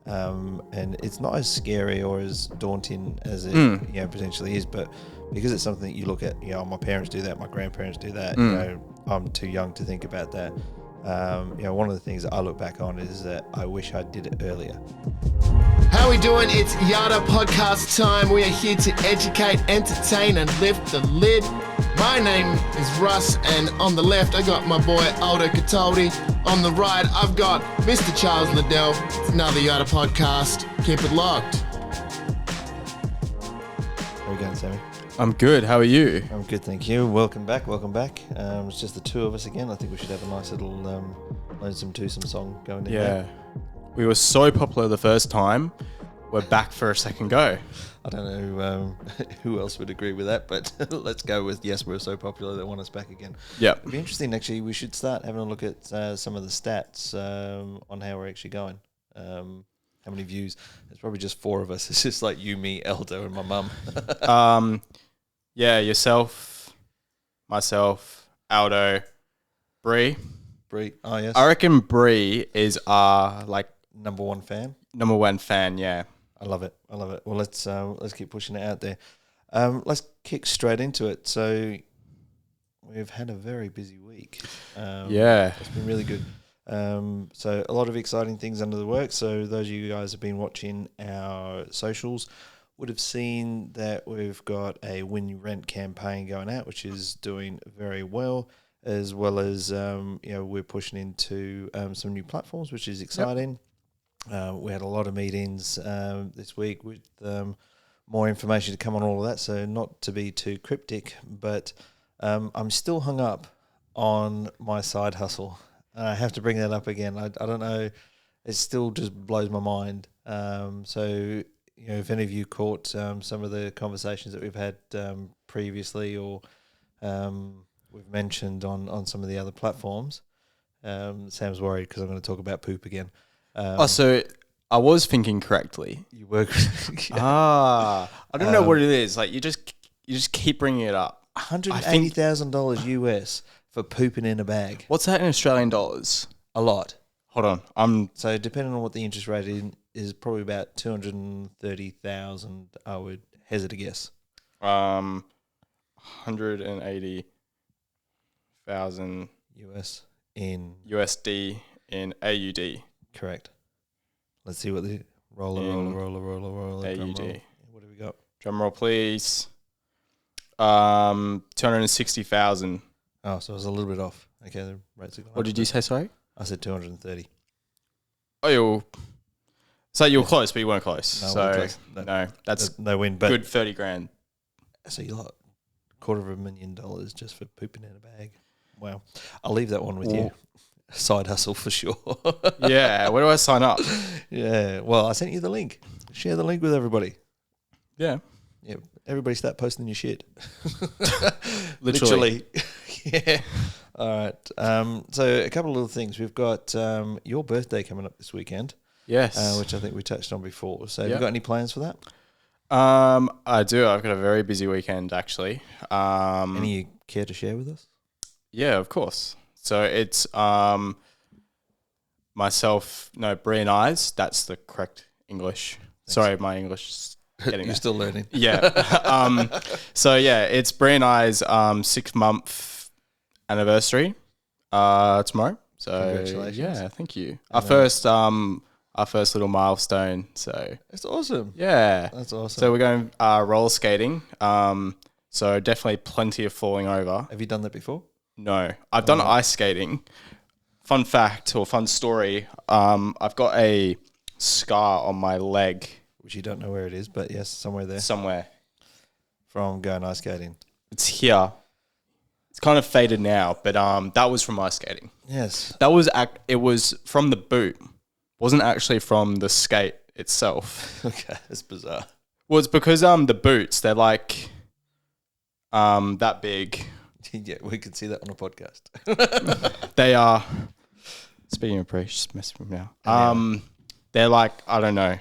and it's not as scary or as daunting as it potentially is, but because it's something that you look at, my parents do that, my grandparents do that, I'm too young to think about that. One of the things that I look back on is that I wish I did it earlier. How we doing? It's Yatta podcast time. We are here to educate, entertain, and lift the lid. My name is Russ, and on the left I got my boy Aldo Cataldi. On the right I've got Mr. Charles Liddell. It's another Yatta podcast. Keep it locked. How are we going, Sammy? I'm good. How are you? I'm good, thank you. Welcome back. It's just the two of us again. I think we should have a nice little Lonesome Twosome song going in there. We were so popular the first time. We're back for a second go. I don't know who else would agree with that, but let's go with yes, we're so popular they want us back again. Yeah. It'd be interesting, actually. We should start having a look at some of the stats on how we're actually going. How many views? It's probably just four of us. It's just like you, me, Eldo, and my mum. Yourself, myself, Aldo, Bree. Oh, yes. I reckon Bree is our number one fan, yeah. I love it. Well, let's keep pushing it out there. Let's kick straight into it. So we've had a very busy week. It's been really good. So a lot of exciting things under the work. So those of you guys who have been watching our socials would have seen that we've got a When You Rent campaign going out, which is doing very well, as well as we're pushing into some new platforms, which is exciting. We had a lot of meetings this week with more information to come on all of that. So not to be too cryptic, but I'm still hung up on my side hustle. I have to bring that up again. I don't know. It still just blows my mind. So, if any of you caught some of the conversations that we've had previously or we've mentioned on some of the other platforms, Sam's worried because I'm going to talk about poop again. So I was thinking correctly. You were. I don't know what it is. You just keep bringing it up. $180,000 US for pooping in a bag. What's that in Australian dollars? A lot. Hold on. So depending on what the interest rate is probably about 230,000. I would hazard a guess. 180,000 US in USD in AUD. Correct. Let's see what the roller. AUD. What have we got? Drum roll, please. 260,000. Oh, so I was a little bit off. Okay, the rates are gone. What did you say? Sorry, I said 230. Oh, you were close, but you weren't close. No, close. No, that's no win. But good 30 grand. So you like $250,000 just for pooping in a bag. Wow, I'll leave that one with you. Side hustle for sure. Yeah, where do I sign up? Yeah, well, I sent you the link. Share the link with everybody. Yeah. Everybody start posting your shit. Literally. Yeah. All right. So a couple of little things. We've got your birthday coming up this weekend. Yes. Which I think we touched on before. So have you got any plans for that? I do. I've got a very busy weekend, actually. Any you care to share with us? Yeah, of course. So it's Bree and I's. That's the correct English. Thanks. Sorry, my English is getting You're still learning. Yeah. It's Bree and I's 6-month anniversary tomorrow. So congratulations. Yeah, thank you. Our first little milestone. So that's awesome. Yeah. That's awesome. So we're going roller skating. So definitely plenty of falling over. Have you done that before? No, I've done ice skating. Fun fact or fun story, I've got a scar on my leg. Which you don't know where it is, but yes, somewhere there. Somewhere. From going ice skating. It's here. It's kind of faded now, but that was from ice skating. Yes. It was from the boot. Wasn't actually from the skate itself. Okay, that's bizarre. Well, it's because the boots, they're that big. Yeah, we can see that on a podcast. They are. Speaking of Bree, just messing with me now. They're I don't know.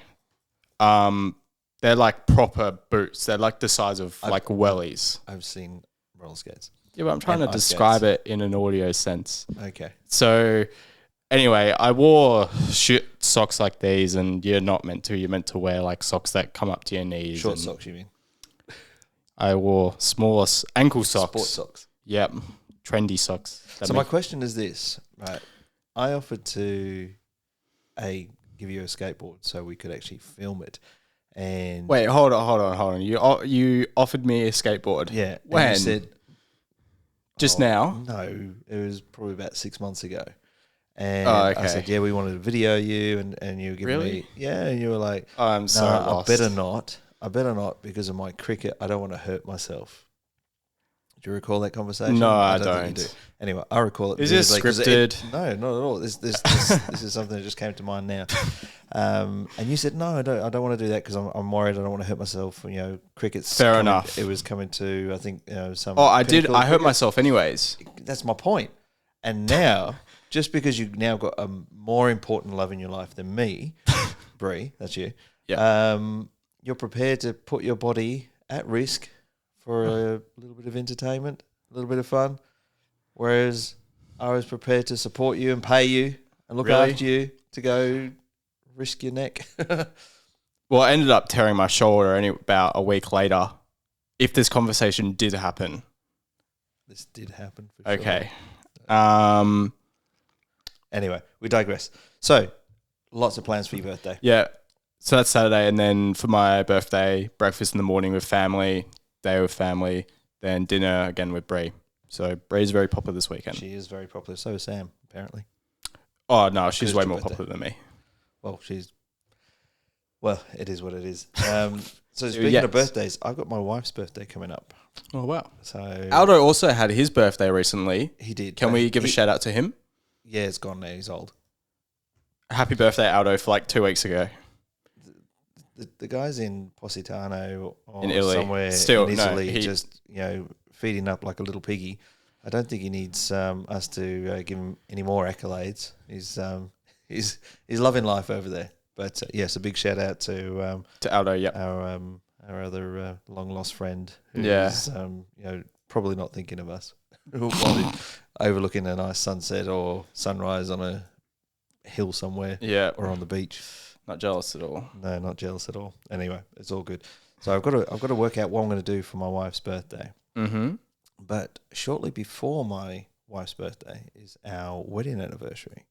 They're proper boots. They're the size of wellies. I've seen roller skates. Yeah, but I'm trying to describe it in an audio sense. Okay. So, anyway, I wore socks like these, and you're not meant to. You're meant to wear like socks that come up to your knees. Short socks, you mean? I wore smaller ankle socks. Sport socks. Yep. Trendy socks. So my question is this, right? I offered to give you a skateboard so we could actually film it. And wait, hold on. You offered me a skateboard. Yeah. When? You said just now? No, it was probably about 6 months ago. And okay. I said, yeah, we wanted to video you, and you were giving Really? me, yeah, and you were like, Oh, I'm so lost. I better not because of my cricket. I don't want to hurt myself. Do you recall that conversation? No, I think don't. you do. Anyway, I recall it. Is this scripted? No, not at all. This is something that just came to mind now. And you said, no, I don't want to do that because I'm worried. I don't want to hurt myself. You know, cricket's fair enough. It was coming to, I think, some. Oh, I did. I hurt myself anyways. That's my point. And now, just because you've now got a more important love in your life than me, Bree, that's you. Yeah. You're prepared to put your body at risk for a little bit of entertainment, a little bit of fun, whereas I was prepared to support you and pay you and look after you to go risk your neck. Well, I ended up tearing my shoulder about a week later. If this conversation did happen. This did happen for sure. Okay. Anyway, we digress. So, lots of plans for your birthday. Yeah. So that's Saturday, and then for my birthday, breakfast in the morning with family, day with family, then dinner again with Bree. So Bree's very popular this weekend. She is very popular. So is Sam, apparently. Oh, no, she's It's way your more birthday. popular than me. Well, it is what it is. So speaking of birthdays, I've got my wife's birthday coming up. Oh, wow. So Aldo also had his birthday recently. he did. Can we give a shout out to him? Yeah, it's gone now. He's old. Happy birthday, Aldo, for like 2 weeks ago. The guy's in Positano or In Italy. somewhere Still, in no, Italy, just feeding up like a little piggy. I don't think he needs us to give him any more accolades. He's loving life over there. But yes, a big shout out to Aldo, yeah. our other long lost friend who's probably not thinking of us. Probably overlooking a nice sunset or sunrise on a hill somewhere, or on the beach. Not jealous at all. No, not jealous at all. Anyway, it's all good. So I've got to work out what I'm going to do for my wife's birthday. Mm-hmm. But shortly before my wife's birthday is our wedding anniversary.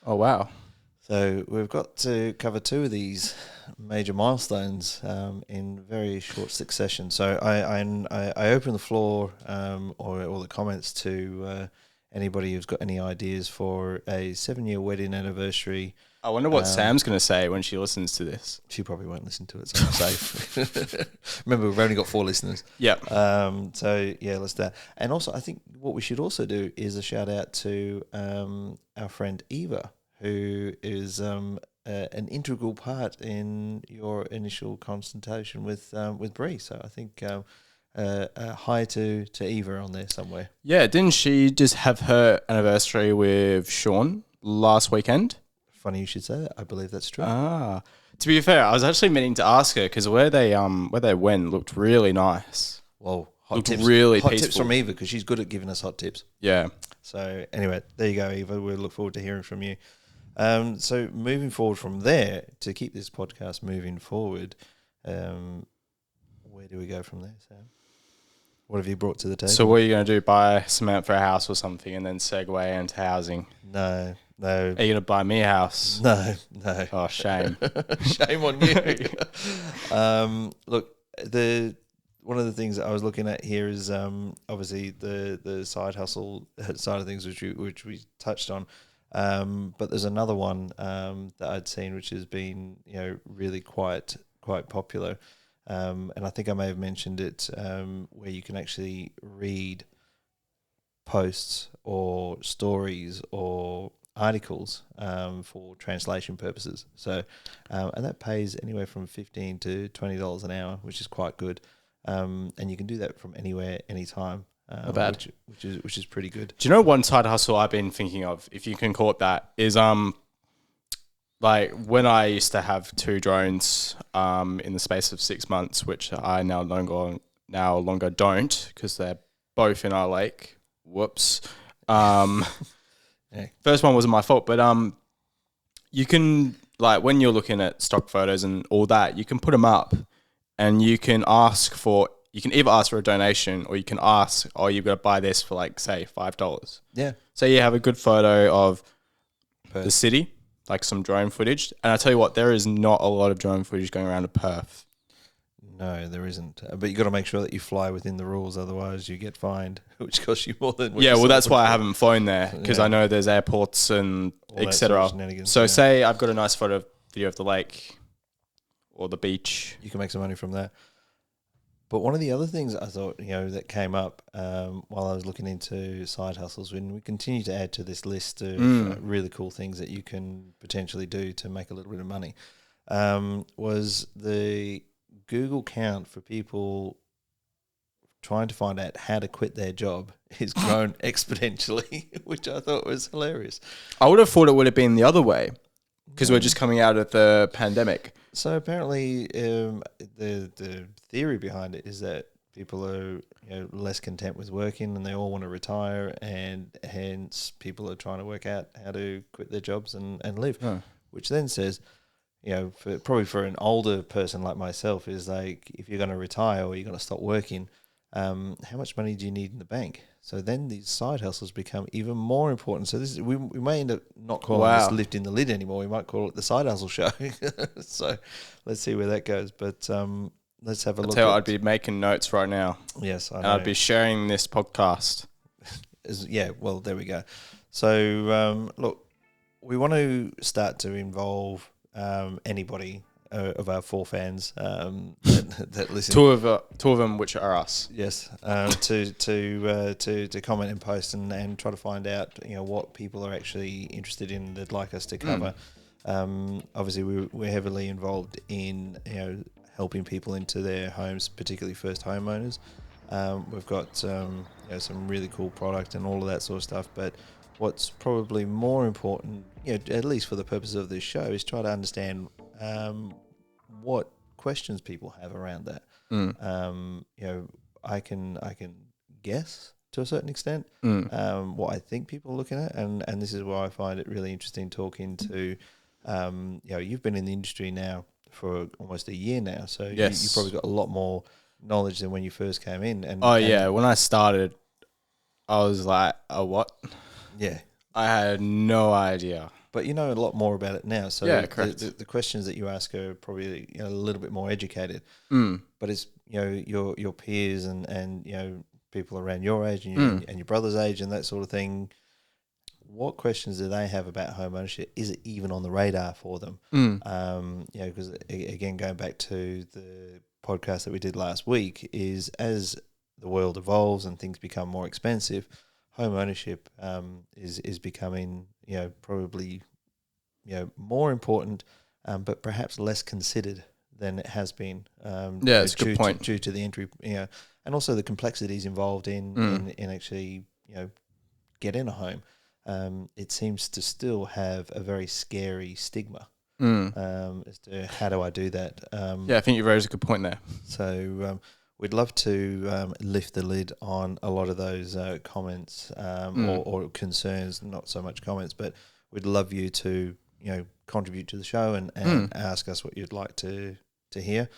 Oh, wow. So we've got to cover two of these major milestones in very short succession. So I open the floor or the comments to anybody who's got any ideas for a 7-year wedding anniversary. I wonder what Sam's going to say when she listens to this. She probably won't listen to it, so I'm safe. Remember, we've only got 4 listeners. Yep. So, yeah, let's do that. And also, I think what we should also do is a shout out to our friend Eva, who is an integral part in your initial consultation with Bree. So I think hi to Eva on there somewhere. Yeah, didn't she just have her anniversary with Sean last weekend? Funny you should say that. I believe that's true. Ah, to be fair, I was actually meaning to ask her because where they went looked really nice. Well, hot tips from Eva because she's good at giving us hot tips. Yeah. So anyway, there you go, Eva. We'll look forward to hearing from you. So moving forward from there, to keep this podcast moving forward, where do we go from there, Sam? What have you brought to the table? So what are you going to do? Buy cement for a house or something and then segue into housing? No. Are you going to buy me a house? No. Oh, shame. Shame on you. Look, one of the things that I was looking at here is obviously the side hustle side of things, which we touched on. But there's another one that I'd seen, which has been really quite popular, and I think I may have mentioned it, where you can actually read posts or stories or articles for translation purposes. So, and that pays anywhere from $15 to $20 an hour, which is quite good, and you can do that from anywhere, anytime. Not bad. Which is pretty good. Do you know one side hustle I've been thinking of, if you can call it that, is like when I used to have 2 drones in the space of 6 months, which I no longer don't because they're both in our lake. Whoops. Yeah. First one wasn't my fault, but you can like when you're looking at stock photos and all that, you can put them up and you can either ask for a donation or you can ask, oh, you've got to buy this for like, say, $5. Yeah. So you have a good photo of the city, like some drone footage. And I tell you what, there is not a lot of drone footage going around to Perth. No, there isn't. But you got to make sure that you fly within the rules, otherwise you get fined, which costs you more than. Yeah, well, that's why I haven't flown there, because I know there's airports and etc. So say I've got a nice video of the lake or the beach. You can make some money from that. But one of the other things I thought, that came up while I was looking into side hustles, when we continue to add to this list of really cool things that you can potentially do to make a little bit of money, was the Google count for people trying to find out how to quit their job is grown expensially, which I thought was hilarious. I would have thought it would have been the other way, because we're just coming out of the pandemic. So apparently, the theory behind it is that people are less content with working and they all want to retire, and hence people are trying to work out how to quit their jobs and live, which then says, for an older person like myself, is like, if you're going to retire or you're going to stop working, how much money do you need in the bank? So then these side hustles become even more important. So this is, we may end up not calling this lifting the lid anymore. We might call it the side hustle show. So let's see where that goes. But let's have a look. I'd be making notes right now. Yes, I know. I'd be sharing this podcast. Yeah, well, there we go. So look, we want to start to involve anybody of our 4 fans that listen. Two of them, which are us. Yes, to comment and post and try to find out what people are actually interested in, that'd like us to cover. Obviously, we're heavily involved in helping people into their homes, particularly first homeowners. We've got some really cool product and all of that sort of stuff, but what's probably more important, at least for the purpose of this show, is try to understand what questions people have around that. I can guess to a certain extent what I think people are looking at, and this is why I find it really interesting talking to you've been in the industry now for almost a year now, so you've probably got a lot more knowledge than when you first came in. And when I started, I was like, what? Yeah, I had no idea. But you know a lot more about it now. So correct. The questions that you ask are probably a little bit more educated. But it's your peers and people around your age and your brother's age and that sort of thing. What questions do they have about home ownership? Is it even on the radar for them? Because again, going back to the podcast that we did last week, is as the world evolves and things become more expensive, home ownership is becoming probably more important, but perhaps less considered than it has been. It's a good point. Due to the entry, and also the complexities involved in actually getting a home. It seems to still have a very scary stigma as to how do I do that. I think you raised a good point there. So we'd love to lift the lid on a lot of those comments or concerns, not so much comments, but we'd love you to contribute to the show and ask us what you'd like to hear.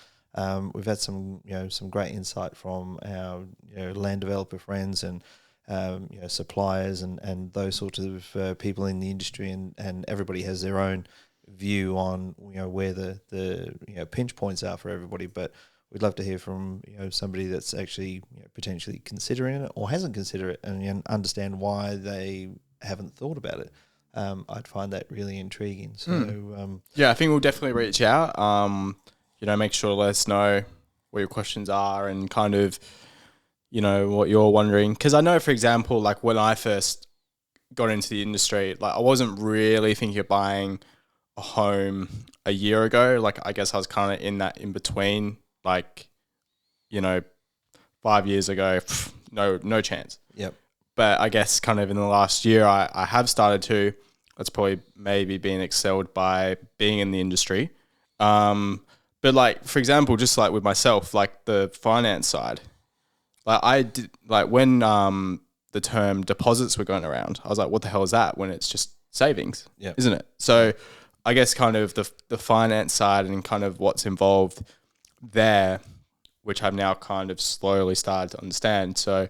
We've had some great insight from our land developer friends and suppliers and those sorts of people in the industry, and everybody has their own view on where the pinch points are for everybody. But we'd love to hear from somebody that's actually potentially considering it or hasn't considered it, and understand why they haven't thought about it. I'd find that really intriguing. So I think we'll definitely reach out. Make sure to let us know what your questions are and kind of what you're wondering. Because I know, for example, like when I first got into the industry, like I wasn't really thinking of buying a home a year ago. Like I guess I was kind of in that in between. Like 5 years ago, no chance. Yep. But I guess kind of in the last year, I have started to. That's probably maybe being excelled by being in the industry. But like, for example, just like with myself, like the finance side, like I did, like when the term deposits were going around, I was like, what the hell is that? When it's just savings, isn't it? So I guess kind of the finance side and kind of what's involved there, which I've now kind of slowly started to understand. So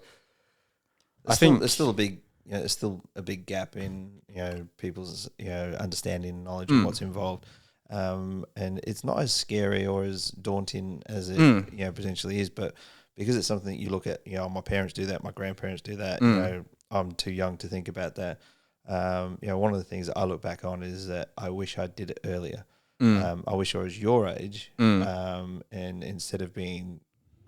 I think there's still a big, there's still a big gap in, people's, understanding and knowledge of what's involved. And it's not as scary or as daunting as it, potentially is, but because it's something that you look at, my parents do that, my grandparents do that, I'm too young to think about that. One of the things that I look back on is that I wish I did it earlier. I wish I was your age, and instead of being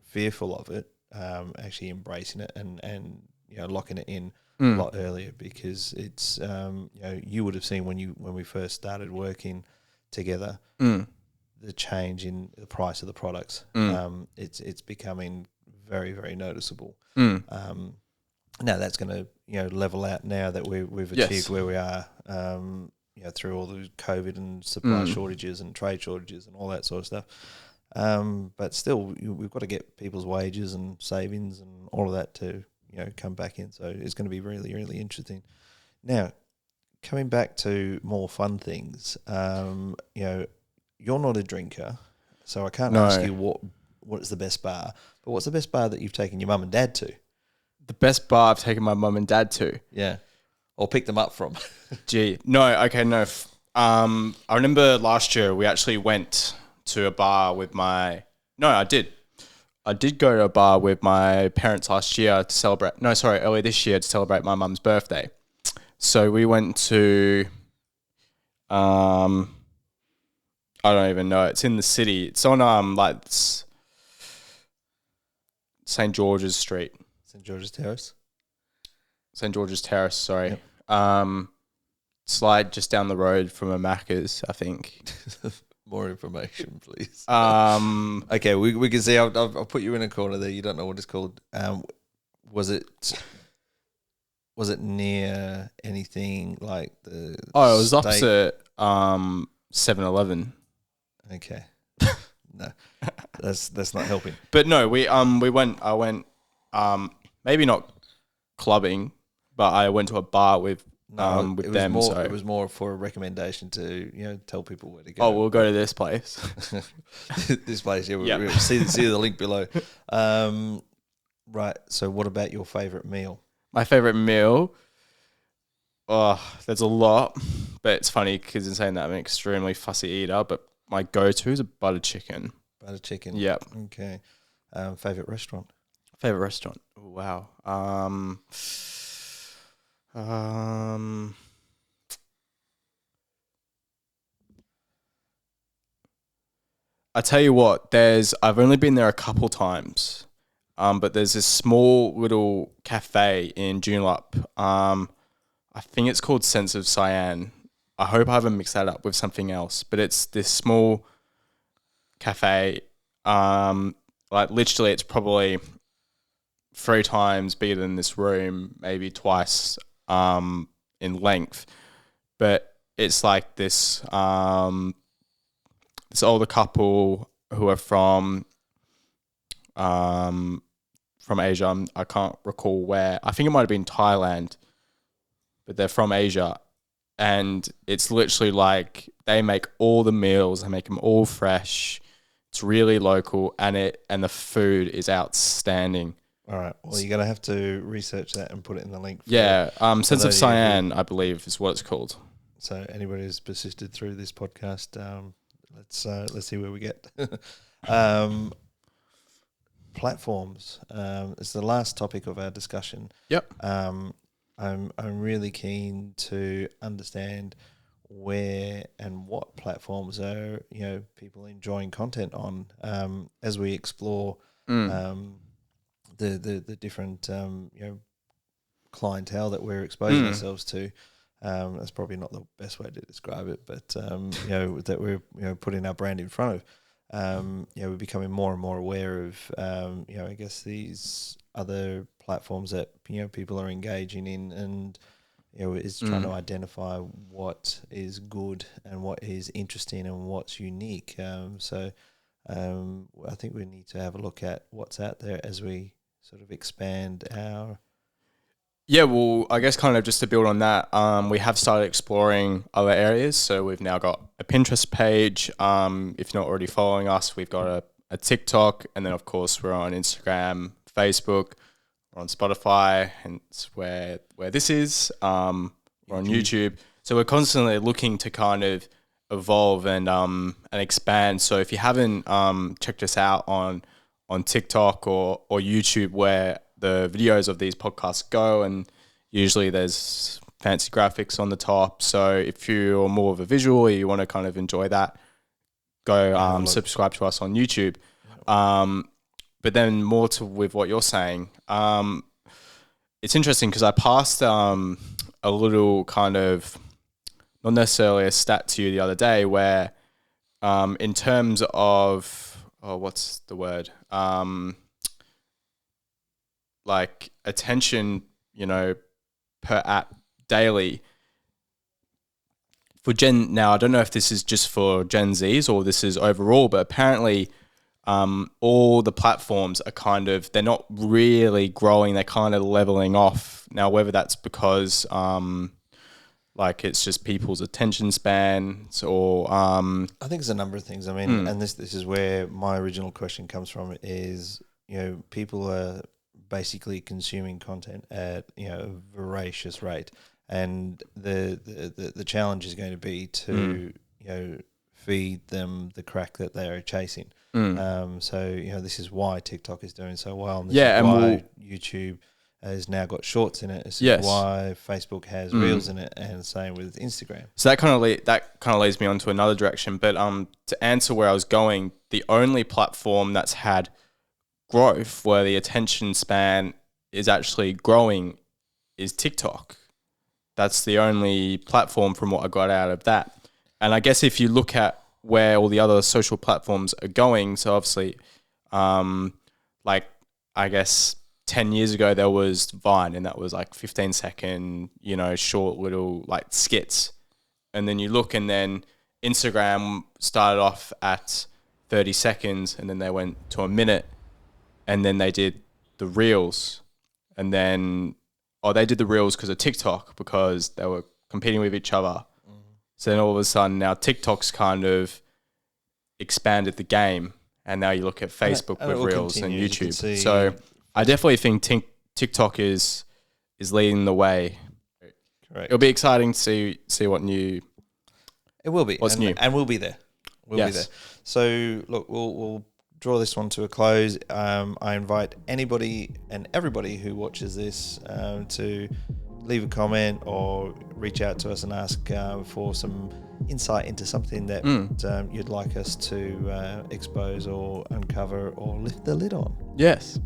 fearful of it, actually embracing it and locking it in a lot earlier, because it's you would have seen when we first started working together the change in the price of the products. It's becoming very, very noticeable. Now that's going to level out now that we've achieved where we are. Through all the COVID and supply shortages and trade shortages and all that sort of stuff. But still, we've got to get people's wages and savings and all of that to come back in. So it's going to be really, really interesting. Now, coming back to more fun things, you're not a drinker, so I can't ask you what is the best bar. But what's the best bar that you've taken your mum and dad to? The best bar I've taken my mum and dad to? Yeah. Or picked them up from? No. I remember last year we actually went to a bar with I did go to a bar with my parents last year earlier this year to celebrate my mum's birthday. So we went to, I don't even know. It's in the city. It's on St. George's Street. St. George's Terrace. St. George's Terrace. Sorry. Yep. It's like just down the road from a Macca's, I think. More information, please. Okay, we can see. I'll put you in a corner there. You don't know what it's called. Was it near anything like the? Oh, it was opposite 7-Eleven. Okay, no, that's not helping. But no, we went. I went. Maybe not clubbing, but I went to a bar with them. It was more for a recommendation to tell people where to go. Oh, we'll go to this place. This place, yeah. We'll see the link below. Right. So, what about your favorite meal? My favorite meal. Oh, there's a lot, but it's funny because in saying that I'm an extremely fussy eater. But my go-to is a butter chicken. Butter chicken. Yep. Okay. Favorite restaurant. Favorite restaurant. Oh, wow. I tell you what, I've only been there a couple times, but there's this small little cafe in Joondalup. I think it's called Sense of Cyan. I hope I haven't mixed that up with something else, but it's this small cafe. Literally, it's probably 3 times bigger than this room, maybe twice in length, but it's like this older couple who are from Asia. I can't recall where. I think it might have been Thailand, but they're from Asia, and it's literally like they make all the meals. They make them all fresh. It's really local, and the food is outstanding. All right. Well, you're gonna have to research that and put it in the link. Sense of Cyan, I believe, is what it's called. So anybody who's persisted through this podcast, let's see where we get. Platforms. It's the last topic of our discussion. Yep. I'm really keen to understand where and what platforms are people enjoying content on as we explore the different clientele that we're exposing ourselves to. That's probably not the best way to describe it, but that we're putting our brand in front of. We're becoming more and more aware of I guess these other platforms that people are engaging in, and is trying to identify what is good and what is interesting and what's unique. So I think we need to have a look at what's out there as we sort of expand our Yeah, well, I guess kind of just to build on that, we have started exploring other areas. So we've now got a Pinterest page. If you're not already following us, we've got a TikTok, and then of course we're on Instagram, Facebook, we're on Spotify, and it's where this is. We're on YouTube. So we're constantly looking to kind of evolve and expand. So if you haven't checked us out on TikTok or YouTube, where the videos of these podcasts go, and usually there's fancy graphics on the top. So if you're more of a visual or you want to kind of enjoy that, go subscribe to us on YouTube. But then more with what you're saying, it's interesting because I passed a little kind of, not necessarily a stat to you the other day, where in terms of, what's the word? Like attention, per app daily for now, I don't know if this is just for Gen Zs or this is overall, but apparently all the platforms are they're not really growing. They're kind of leveling off. Now, whether that's because it's just people's attention spans or... I think it's a number of things. I mean, and this is where my original question comes from is, people are basically consuming content at, a voracious rate. And the challenge is going to be to, feed them the crack that they are chasing. So, this is why TikTok is doing so well. And this is why YouTube has now got shorts in it. This is why Facebook has reels in it, and same with Instagram. So that kind of leads me on to another direction. But to answer where I was going, the only platform that's had growth where the attention span is actually growing is TikTok. That's the only platform from what I got out of that. And I guess if you look at where all the other social platforms are going, so obviously, I guess 10 years ago there was Vine, and that was 15-second, short little skits. And then you look, and then Instagram started off at 30 seconds, and then they went to a minute, and then they did the reels, and then they did the reels because of TikTok, because they were competing with each other. So then all of a sudden now TikTok's kind of expanded the game, and now you look at Facebook with reels and YouTube. So I definitely think TikTok is leading the way. Correct. It'll be exciting to see what new. It will be. What's new, and we'll be there. We'll be there. So look, we'll draw this one to a close. I invite anybody and everybody who watches this to leave a comment or reach out to us and ask for some insight into something that you'd like us to expose or uncover or lift the lid on. Yes.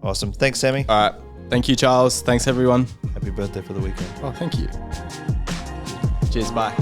Awesome. Thanks, Sammy. All right. Thank you, Charles. Thanks, everyone. Happy birthday for the weekend. Oh, thank you. Cheers. Bye.